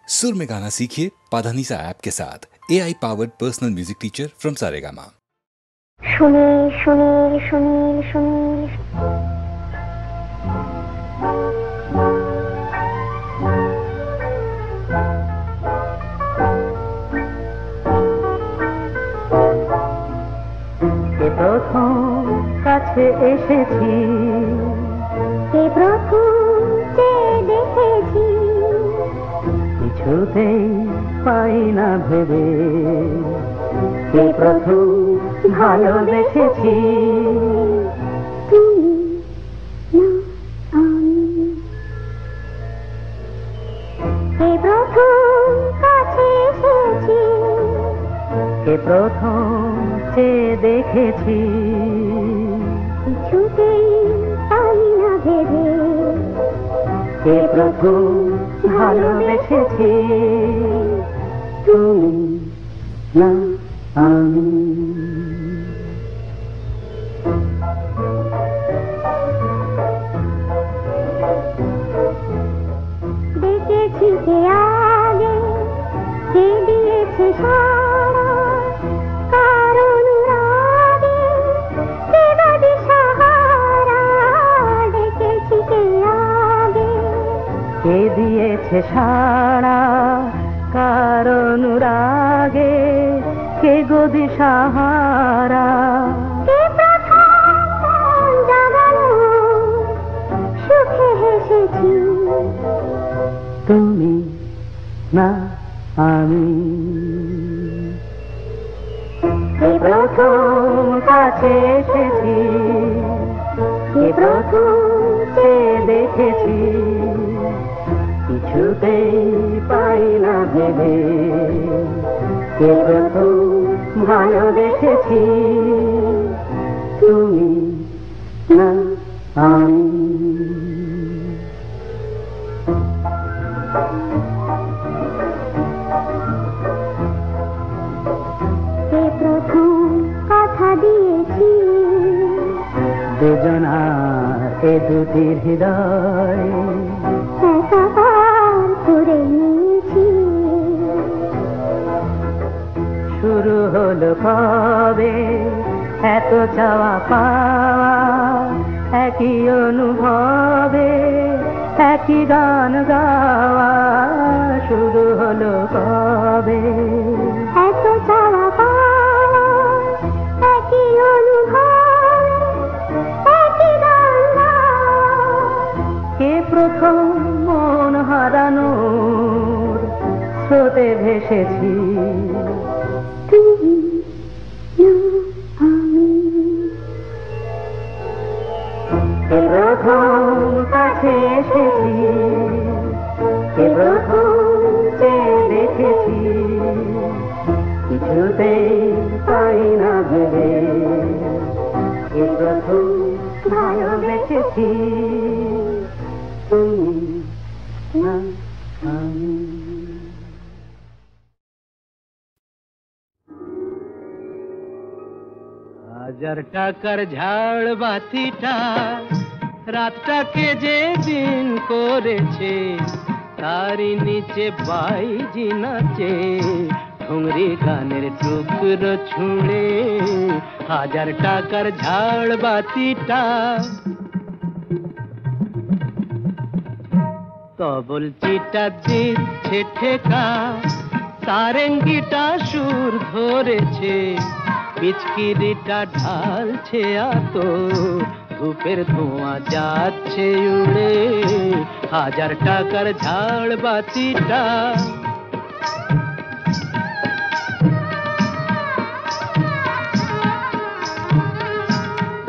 सुर में गाना सीखिए पाधानीसा ऐप के साथ। AI powered personal music teacher from Saregama. Sunil Sunil Sunil Sunil কে প্রথম কাছে এসেছি, কে প্রথম চেয়ে দেখেছি, কিছুতেই পাই না ভেবে কে প্রথম ভালোবেসেছি। তুমি না আমি, কে প্রথম কাছে এসেছি, কে প্রথম চেয়ে দেখেছি, কিছুতেই পাই না ভেবে কে প্রথম ভালোবেসেছি। তুমি না আমি। দেখেছি কে আগে, কে দিয়েছে সারা, কারণ আগে কে বাদে সাহারা। দেখেছি কে আগে, কে দিয়েছে সাড়া, কারণ রাগে কে গদি সাহারা। কে প্রথম মন জাগালো, সুখে হেসেছি। তুমি না আমি। কে প্রথম কাছে এসেছি, কে প্রথম চেয়ে দেখেছি, কিছুতেই পাই না ভেবে কে প্রথম ভালোবেসেছি। তুমি না আমি। কে প্রথম কথা দিয়েছি, দুজনার এ দুটি হৃদয় একাকার করে নিয়েছি। শুরু হলো কবে এত চাওয়া পাওয়া, একই অনুভবে একই গান গাওয়া। শুরু হলো কবে এত চাওয়া পাওয়া, একই অনুভব, একই গান গাওয়া। কে প্রথম মন হারানোর স্রোতে ভেসেছি। তুমি না আমি, কে প্রথম কাছে এসেছি, কে প্রথম চেয়ে দেখেছি, কিছুতেই পাই না ভেবে কে প্রথম ভালোবেসেছি। তুমি না আমি। হাজার টাকার ঝাড় বাতিটা রাতটাকে যে দিন করেছে, তারই নিচে বাইজি নাচে ঠুংরি গানের টুকরো ছুঁড়ে। হাজার টাকার ঝাড় বাতিটা তবল চিটা দিচ্ছে ঠেকা, সারেঙ্গিটা সুর ধরেছে, পিচকিরিটা ঢালছে আত, ধূপের ধোঁয়া যাচ্ছে উড়ে। হাজার টাকার ঝাড় বাতিটা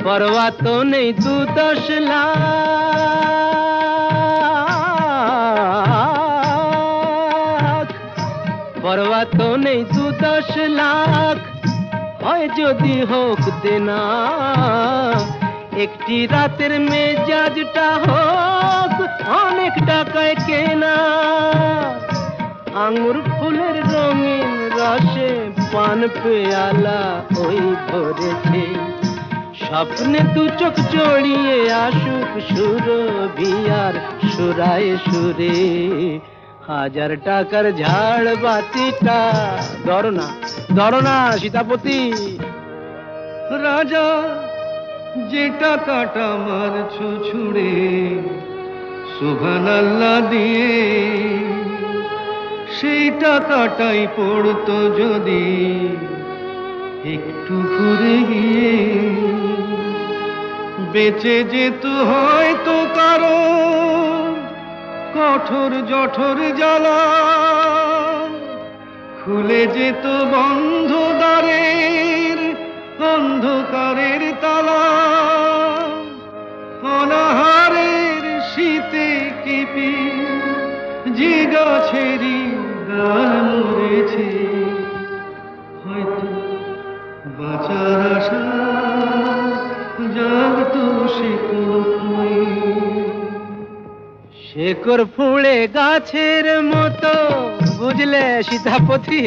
পরোয়া তো নেই 2-10 লাখ, পরোয়া তো নেই 2-10 লাখ, হয় যদি হোক দেনা। একটি রাতের মেজাজটা হোক অনেক টাকায় কেনা। আঙুর ফুলের রঙিন রসে পান পেয়ালা ওই ভরেছে, স্বপ্নে দু চোখ জড়িয়ে আসুক সুরভিয়ার সুরায় সুরে। হাজার টাকার ঝাড় বাতিটা ধরো না সীতাপতি। রাজা যে টাকাটা মারছো ছুঁড়ে সুবহানাল্লাহ দিয়ে, সেই টাকাটাই পড়তো যদি একটু ঘুরে গিয়ে, বেঁচে যেত হয়তো কারো কঠোর জঠর জ্বালা, খুলে যেত বন্ধ দ্বারের অন্ধকারের তালা, অনাহারের শীতে কেঁপে যে গাছেরই ডাল মরেছে, হয়তো বাঁচার আশা জাগতো সে কোথায়। শেকড় ফুঁড়ে গাছের মতো, বুঝলে সীতাপতি,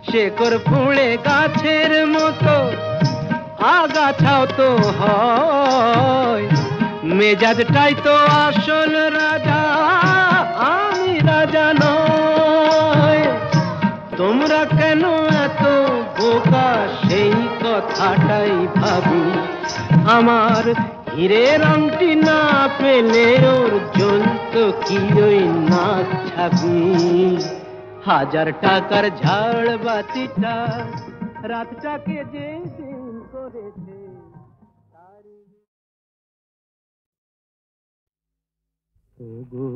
শেকড় ফুঁড়ে গাছের মতো আগাছাও তো হয়, মেজাজটাই তো আসল রাজা, আমি রাজা নয়। তোমরা কেন এত বোকা সেই কথাটাই ভাবি, আমার হীরের আংটি না পেলে ওর জ্বলতো কি ওই নাক ছাবি। হাজার টাকার ঝাড় বাতিটা রাতটাকে যে দিন করেছে। ওগো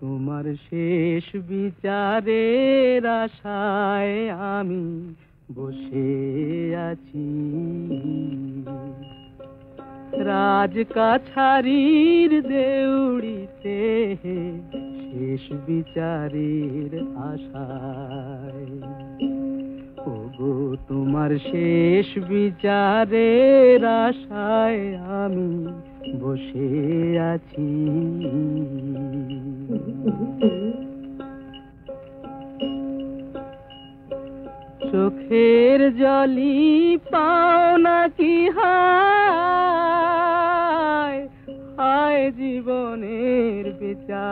তোমার শেষ বিচারের আশায় আমি বসে আছি, রাজকাছারির দেউড়িতে শেষ বিচারের আশায়। ওগো তোমার শেষ বিচারের আশায় আমি বসে আছি। চোখের জলি পাও নাকি হায়, হায় জীবনের বেচা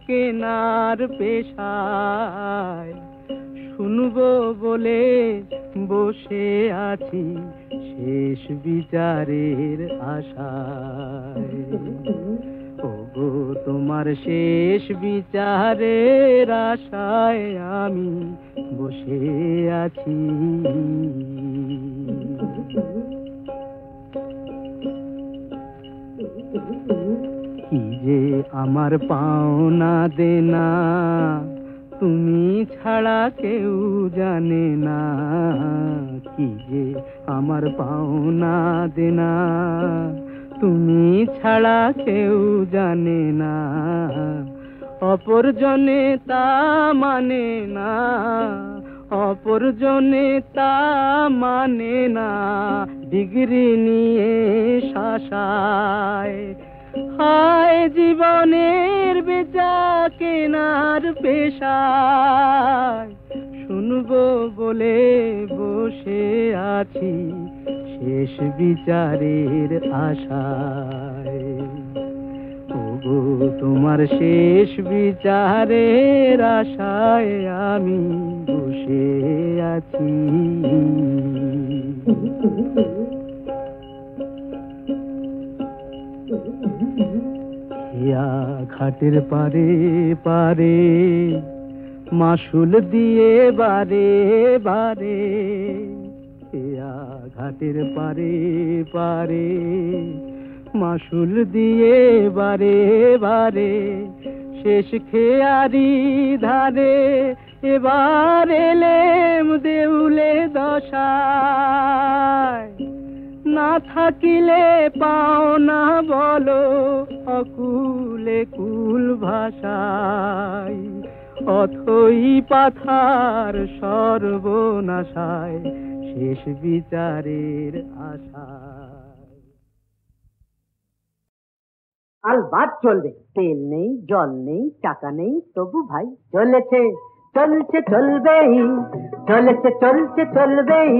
কেনার পেশায়, শুনবো বলে বসে আছি শেষ বিচারের আশায়। ওগো তোমার শেষ বিচারের আশায় আমি বসে আছি। কি যে আমার পাওনা দেনা তুমি ছাড়া কেউ জানে না, কি যে আমার পাওনা দেনা তুমি ছাড়া কেউ জানে না। অপরজনে তা মানে না, অপরজনে তা মানে না, ডিগ্রি নিয়ে শাসায়। হায় জীবনের বেচা কেনার পেশায়, শুনবো বলে বসে আছি শেষ বিচারের আশায়। ওগো তোমার শেষ বিচারের আশায় আমি বসে আছি। ইয়া ঘাটের পারে পারে মাসুল দিয়ে বারে বারে, ইয়া ঘাটের পারে পারে মাসুল দিয়ে বারে বারে, শেষ খেয়ারি ধারে এবার এলেম দেউলে দশায়। না থাকিলে পাও না বলো অকুলে কুল ভাষায়, অথই পাথার সর্বনাশায় শেষ বিচারের আশায়। আলবাত চলবে, তেল নেই জল নেই টাকা নেই তবু ভাই চলেছে, চলছে চলবেই, চলেছে চলছে চলবেই।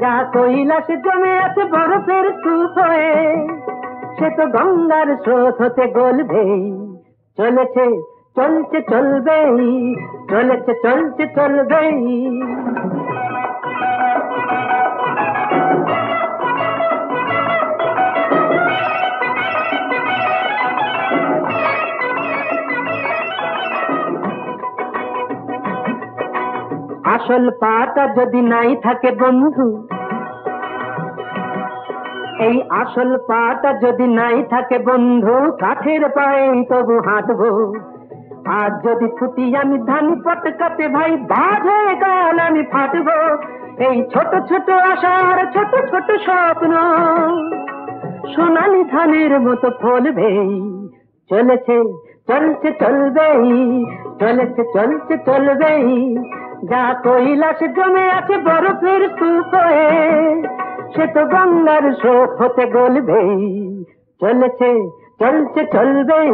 যা কৈলাস জমে আছে বরফের স্তূপ হয়ে, সে তো গঙ্গার স্রোত হতে গলবেই। চলেছে চলছে চলবেই, চলেছে চলছে চলবেই। আসল পাটা যদি নাই থাকে বন্ধু, এই আসল পাটা যদি নাই থাকে বন্ধু, কাঠের পায়ে তবু হাঁটবো। আজ যদি ছুটি আমি ধান পটকাতে ভাই, বাজে গান আমি ফাটবো। এই ছোট ছোট আশার ছোট ছোট স্বপ্ন সোনালি ধানের মতো ফলবেই। চলেছে চলছে চলবেই, চলেছে চলছে চলবেই। যা কৈলাস জমে আছে বরফের স্তূপ হয়ে, সে তো গঙ্গার স্রোত হতে গলবেই। চলেছে চলছে চলবেই,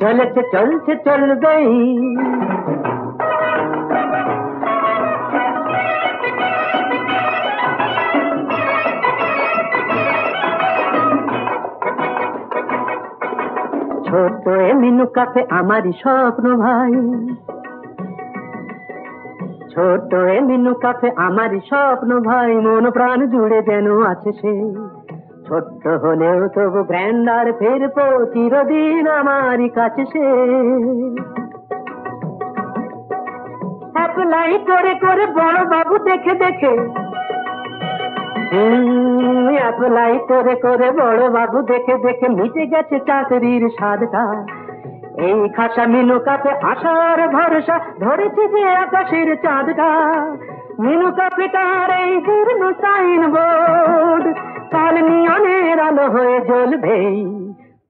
চলেছে চলছে চলবেই। ছোট মিনু কাফে আমারই স্বপ্ন ভাই, ছোট মিনু কাফে আমারই স্বপ্ন ভাই। মন প্রাণ জুড়ে যেন আছে সে, ছোট্ট হলেও তবু গ্র্যান্ডার ফিরবো চিরদিন আমারই কাছে সে। অ্যাপ্লাই করে করে বড় বাবু দেখে দেখে, অ্যাপ্লাই করে করে বড় বাবু দেখে দেখে মিটে গেছে চাকরির স্বাদটা। এই খাসা মিনু কাপে আশার ভরসা ধরেছে যে আকাশের চাঁদটা। মিনু কাপেটার এই জীর্ণ সাইনবোর্ড কাল নিয়নের আলো হয়ে জ্বলবেই।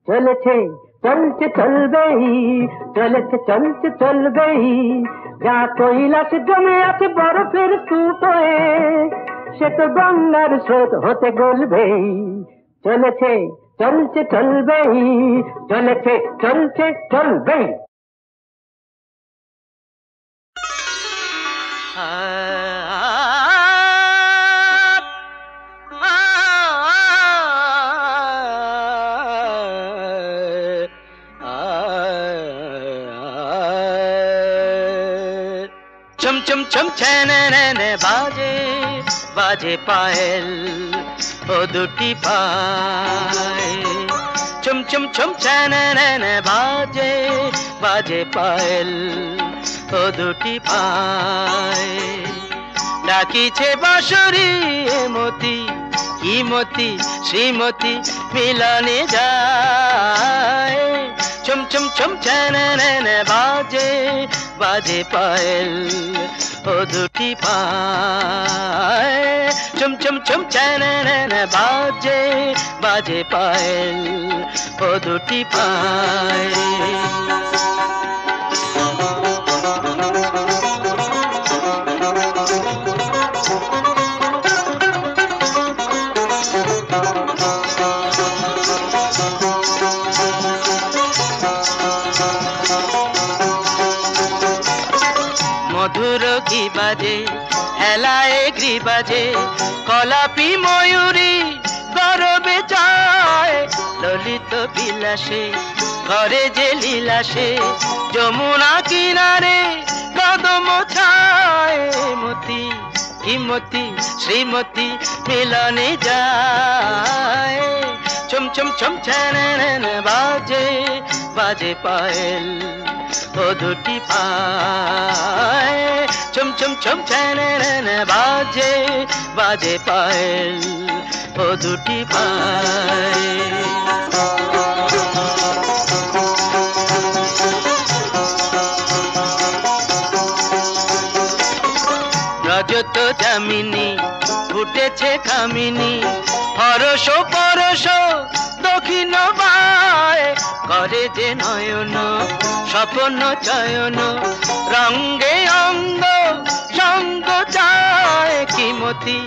চলেছে চলছে চলবেই, চলেছে চলছে চলবেই। যা কৈলাস জমে আছে বরফের স্তূপ হয়ে, সে তো গঙ্গার স্রোত হতে গলবেই। চলেছে চলছে চলবেই, চলেছে চলছে চলবেই। चम चम चम छेने बाजे बाजे पायल ओ दुटी पाए। चम चम चम छेने बाजे बाजे पायल ओ दुटी पाए। ডাকিছে বাঁশরি মতি কি মতি শ্রীমতী মিলনে যায়। চম চম চম ছ্যানে বাজে বাজে পায়েল ও দুটি পায়। চম চম চম ছ্যানে বাজে বাজে পায়েল ও দুটি পায়। মধুর কি বাজে হেলায় গ্রি বাজে কলাপি ময়ূরী গরবে চায়। ললিত বিলাসে ঘরে যে লীলাসে যমুনা কিনারে কদম ছায়। মতি কি মতি শ্রীমতী মিলনে যায়। চম চম চম ছ্যানে বাজে বাজে পায়েল ও দুটি পায়। চম চম চম ছ্যানে বাজে বাজে পায়েল ও দুটি পায়। রজত যামিনী ফুটেছে কামিনী হরস পরশ দক্ষিণ বায়। করে যে নয়ন স্বপ্ন চয়ন রঙ্গে অঙ্গ সঙ্গ চায়। কি মতি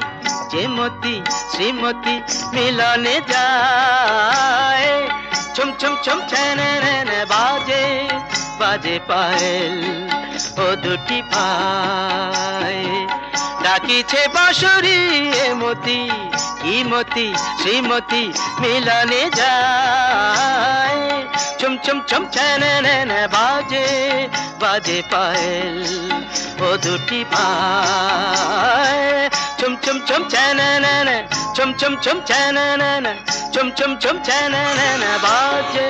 যে মতি শ্রীমতী মিলনে যায়। চম চম চম ছ্যানে বাজে বাজে পায়েল ও দুটি পায়। ডাকিছে বাঁশরি এমতি ইমতি শ্রীমতি মিলনে যায় চুম চুম চুম ছেনে বাজে বাজে পায়েল ও দুটি পায় চুম চুম চুম ছেনে চুম চুম চুম ছেনে চুম চুম চুম ছেনে বাজে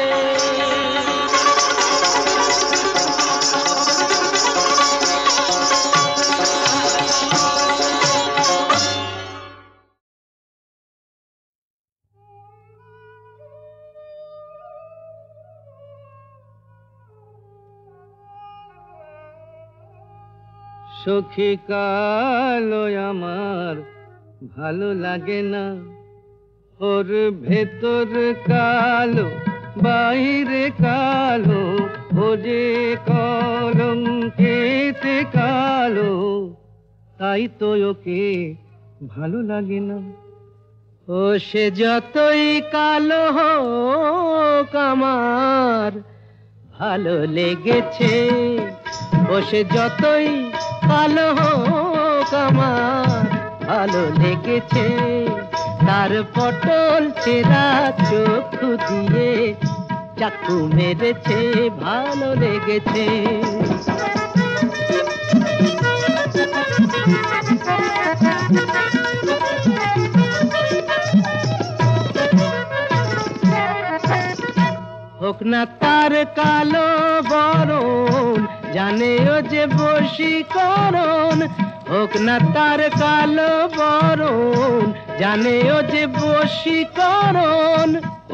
সখী কালো আমার ভালো লাগে না ওর ভেতর কালো বাইরে কালো ও যে কলঙ্কেতে কালো তাই তো ওকে ভালো লাগে না ও সে যতই কালো হোক আমার ভালো লেগেছে ও সে যতই কালো হোক আমার ভালো লেগেছে তার পটল চেরা চোখ দিয়ে চাকু মেরেছে ভালো লেগেছে হোক না তার কালো বরণ জানে ও যে বশীকরণ হোক না তার কালো বরণ জানে ও যে বশীকরণ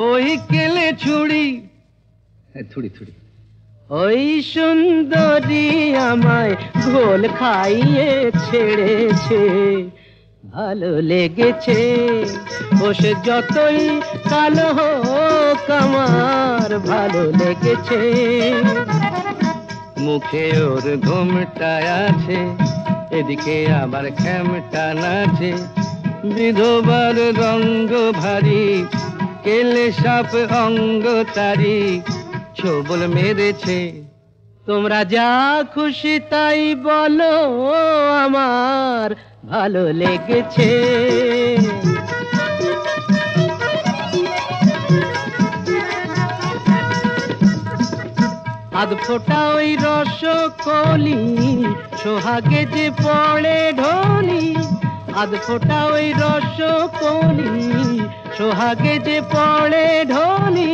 ওই কেলে ছুড়ি ছুড়ি ছুড়ি ওই সুন্দরী আমায় ঘোল খাইয়ে ছেড়েছে ভালো লেগেছে ও সে যতই কালো হোক আমার ভালো লেগেছে মুখে ওর ঘুমটা আছে এদিকে আবার খেমটা নাচে বিধবার রঙ্গ ভারী কেলে সাপ অঙ্গ তারি ছোবল মেরেছে তোমরা যা খুশি তাই বলো আমার ভালো লেগেছে আধ ফোটা ওই রসকলি সোহাগে যে পড়ে ঢলি আধ ফোটা ওই রসকলি সোহাগে যে পড়ে ঢলি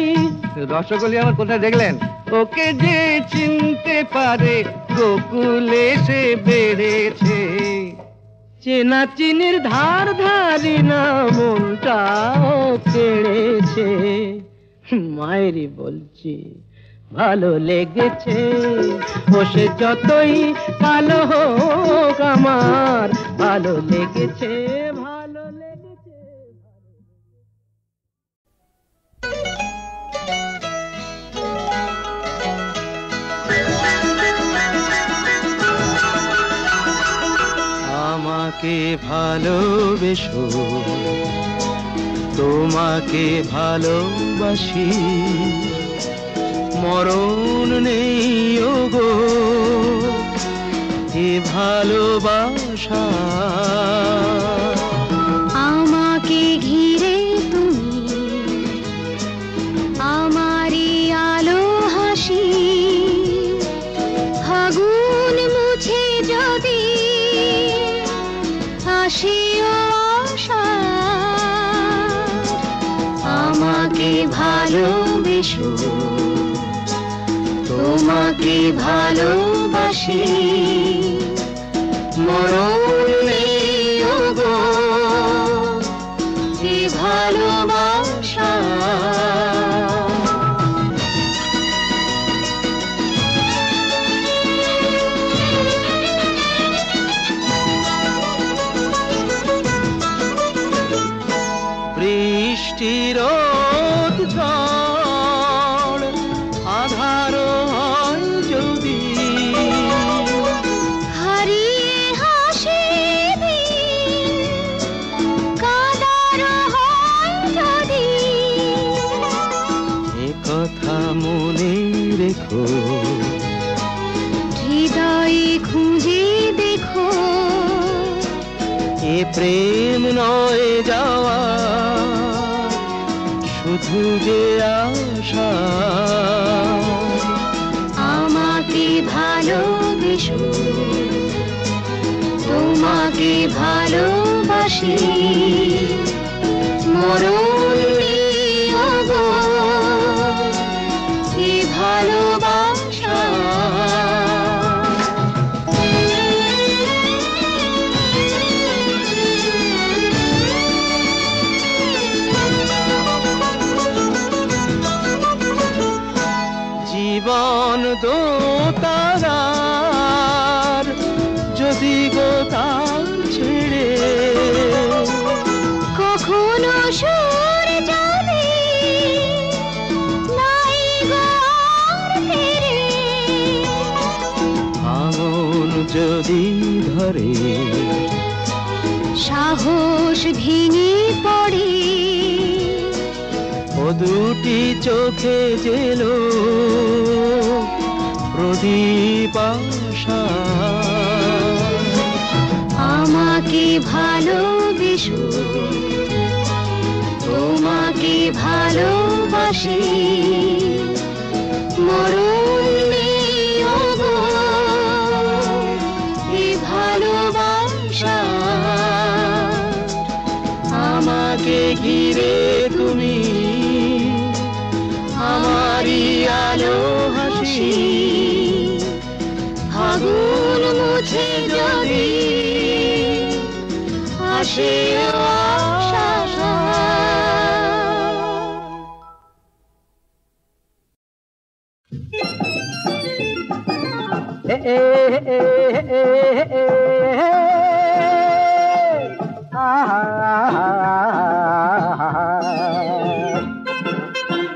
রসকলি আমার কোথায় দেখলেন ওকে যে চিনতে পারে গোকুলে সে বেড়েছে চেনা চিনির ধার ধারি না মনটাও কেড়েছে মায়েরই বলছি ভালো লেগেছে ও সে যতই কালো হোক আমার ভালো লেগেছে ভালো লেগেছে আমাকে ভালোবেসো তোমাকে ভালোবাসি মরণ নেই ওগো এ ভালোবাসা আমাকে ঘিরে তুমি আমারই আলো হাসি ফাগুন মুছে যদি হাসিও আশা আমাকে ভালোবেসো তোমাকে ভালোবাসি মরণ নেই ওগো এ ভালোবাসা বৃষ্টির ঝড় আধার হয় যদি প্রেম নয় যাওয়া, শুধু যে আশা। আমাকে ভালোবেসো, তোমাকে ভালোবাসি, মরণ নিও গো কি ভালোবাসা। জীবন দোতারার যদি গোতার ছেড়ে কখনো সুর যাবে নাই গো আর ফিরে, ভাঙন যদি ধরে সাহস ভেঙে পড়ে, ও দুটি চোখে জেলো প্রদীপ আশা। আমাকে ভালোবেসো, তোমাকে ভালোবাসি, মরণ নিও গো এ ভালোবাসা। আমাকে ঘিরে তুমি আমারই আলো হাসি, ফাগুন মুছে যদি আসে আশা।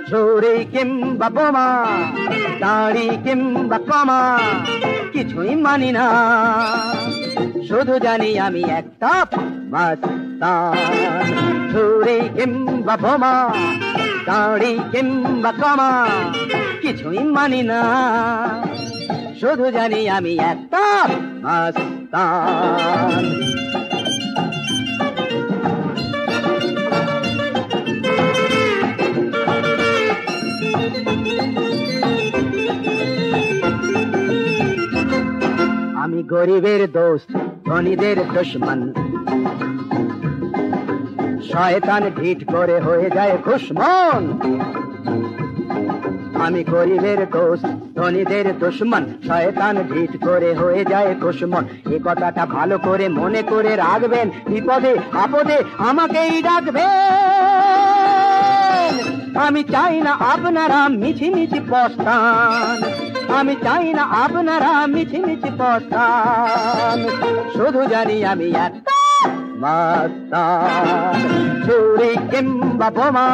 ঝুড়ি কিংবা বোমা, দাড়ি কিংবা কমা, কিছুই মানি না, শুধু জানি আমি একটা মাস্তান। ঝুড়ি কিংবা বোমা, দাড়ি কিংবা কমা, কিছুই মানি না, শুধু জানি আমি একটা মাস্তান। আমি গরিবের দোস্ত, ধনীদের দুশমন, শয়তান ঢিঠ করে হয়ে যায় খুশমন। আমি গরিবের দোস্ত, ধনীদের দুশমন, শয়তান ঢিঠ করে হয়ে যায় খুশমন। এই কথাটা ভালো করে মনে করে রাখবেন, বিপদে আপদে আমাকেই ডাকবেন। আমি চাই না আপনারা মিছিমিছি পস্তান, আমি চাই না আপনারা মিছিমিছি পস্তান, শুধু জানি আমি একটা মাস্তান। চুরি কিংবা বোমা,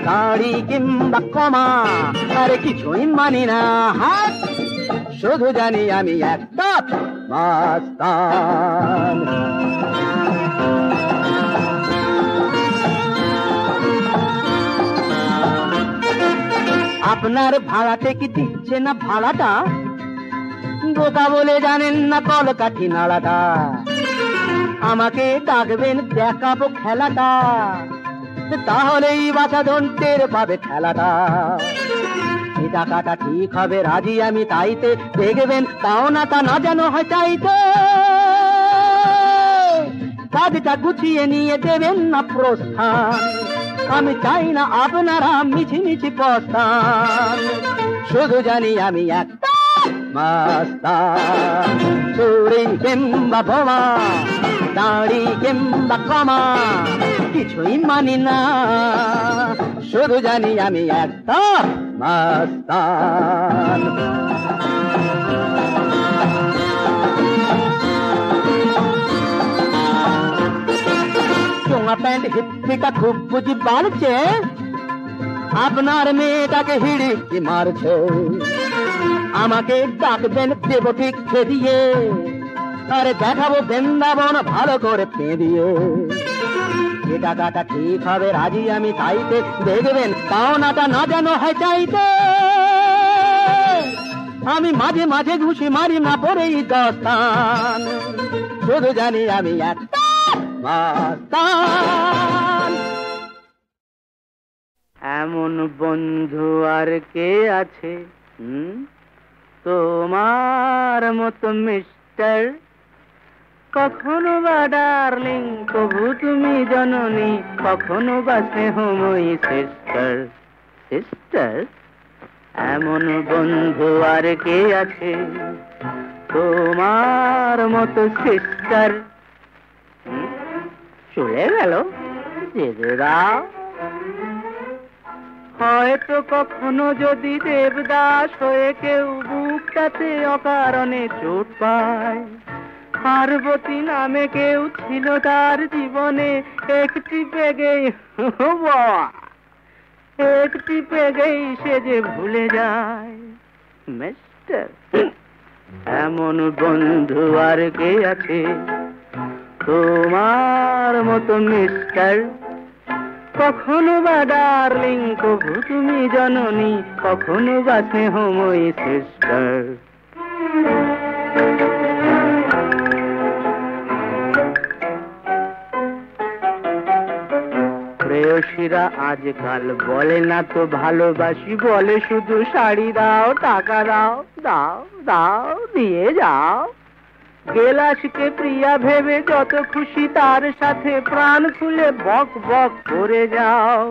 দাড়ি কিংবা কমা, আরে কিছুই মানি না, হাত শুধু জানি আমি একটা মাস্তান। আপনার ভাড়াতে কি দিচ্ছে না ভাড়াটা, বোকা বলে জানেন না কলকাঠি নাড়াটা। আমাকে ডাকবেন দেখাবো খেলাটা, তাহলেই বাঁচা ধনটের পাবে খেলাটা। এই টাকাটা ঠিক হবে রাজি আমি তাইতে, দেখবেন পাওনাটা না যেন হয় চাইতে। কাজটা গুছিয়ে নিয়ে দেবেন না প্রস্থান, আমি চাই না আপনারা মিছিমিছি পস্তান, শুধু জানি আমি একটা মাস্তান। চুরি কিংবা বোমা, দাড়ি কিংবা কমা, কিছুই মানি না, শুধু জানি আমি একটা মাস্তান। চোঙা প্যান্ট হিপ্পিটা খুব বুঝি বাড়ছে, আপনার মেয়েটাকে হিড়িকি মারছে। আমাকে ডাকবেন দেব ঠিক খেদিয়ে, আরে দেখাবো বৃন্দাবন ভালো করে পেঁদিয়ে। যে টাকাটা ঠিক হবে রাজি আমি তাইতে, দেখবেন পাওনাটা না যেন হয় চাইতে। আমি মাঝে মাঝে ঘুষি মারি না পরেই দস্তান, শুধু জানি আমি একটা মাস্তান। এমন বন্ধু আর কে আছে তোমার মতো মিস্টার? কখনো বা ডার্লিং, কবু তুমি জননী, কখনো বা স্নেহময়ী সিস্টার। সিস্টার, এমন বন্ধু আর কে আছে তোমার মতো সিস্টার? চলে গেল, যেতে দাও। হয়তো কখনো যদি দেবদাস হয়ে কেউ বুকটাতে অকারণে চোট পায়, পার্বতী নামে কেউ ছিল তার জীবনে, একটি পেগেই একটি পেগেই সে যে ভুলে যায়। মিস্টার, এমন বন্ধু আর কে আছে তোমার মতো মিস্টার? কখনো বা ডার্লিং, কবু তুমি জননী, কখনো বা স্নেহময়ী সিস্টার। প্রেয়সীরা আজকাল বলে না তো ভালোবাসি, বলে শুধু শাড়ি দাও, টাকা দাও, দাও দাও, দিয়ে যাও। গেলাসকে প্রিয়া ভেবে যত খুশি তার সাথে প্রাণ খুলে বক বক করে যাও।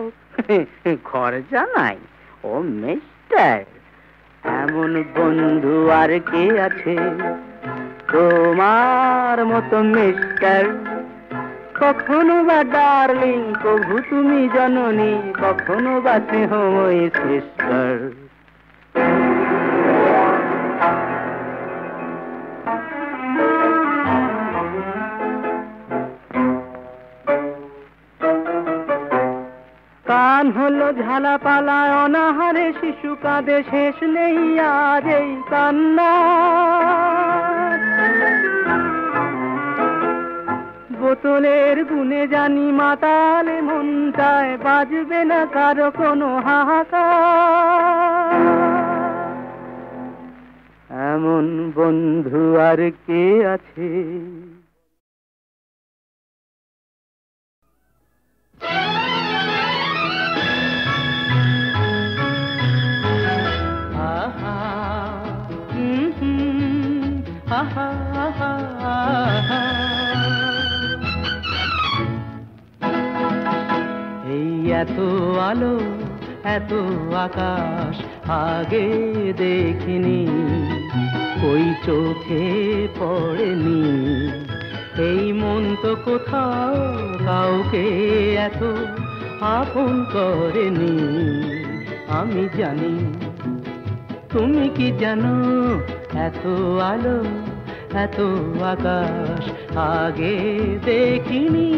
খরচা নাই। ও মিস্টার, এমন বন্ধু আর কে আছে তোমার মতো মিস্টার? কখনো বা ডার্লিং, কবু তুমি জননী, কখনো বা স্নেহময়ী সিস্টার। কান হলো ঝালাপালা, অনাহারে শিশু কাঁদে, শেষ নেই আজ এই কান্না। বোতলের গুনে জানি মাতালে মনটায়, বাজবে না কারো কোনো হাহাকার। এমন বন্ধু আর কে আছে? এই এত আলো, এত আকাশ আগে দেখিনি, ওই চোখে পড়েনি। এই মন তো কোথাও কাউকে এত আপন করেনি। আমি জানি, তুমি কি জানো, এত আলো, এত আকাশ আগে দেখিনি।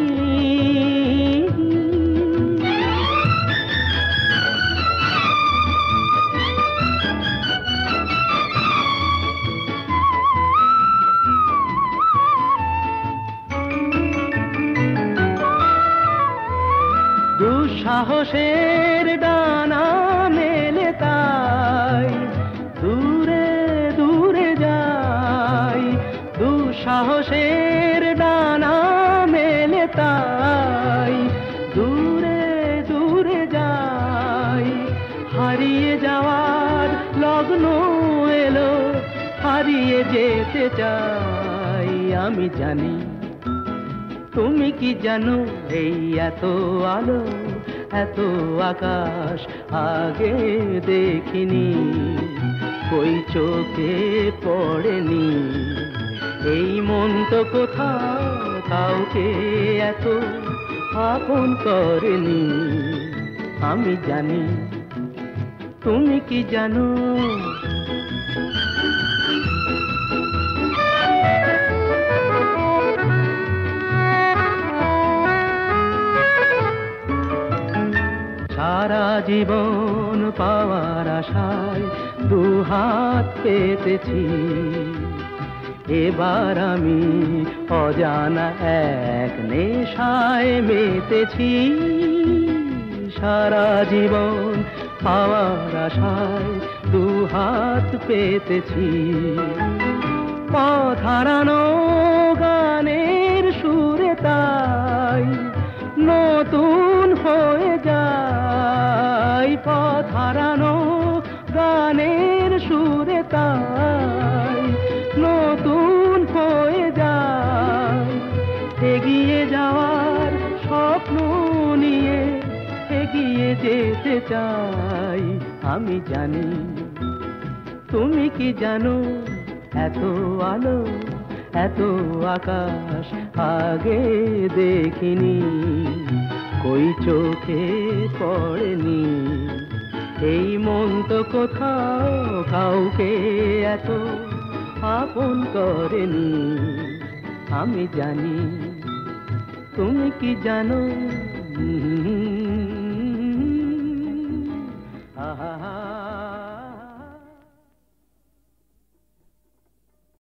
দুঃসাহসের ডানা মেলে তাই দূরে দূরে যাই। দুঃসাহসের ডানা মেলে তাই দূরে দূরে যাই। হারিয়ে যাওয়ার লগ্ন এলো, হারিয়ে যেতে চাই। আমি জানি, তুমি কি জানো, এই এত আলো, এত আকাশ আগে দেখিনি, ওই চোখে পড়েনি। এই মন তো কোথাও কাউকে এত আপন করেনি। আমি জানি, তুমি কি জানো। সারা জীবন পাওয়ার আশায় দুহাত পেতেছি, এবার আমি অজানা এক নেশায় মেতেছি। সারা জীবন পাওয়ার আশায় দুহাত পেতেছি, পথ হারানো গানের সুরে তাই এগিয়ে যাওয়ার স্বপ্ন নিয়ে এগিয়ে যেতে চাই। আমি জানি তুমি কি জানো, এত আলো এত আকাশ আগে দেখিনি, কই চোখে পড়েনি। এই মন তো কোথাও কাউকে এত আপন করেনি। আমি জানি তুমি কি জানো।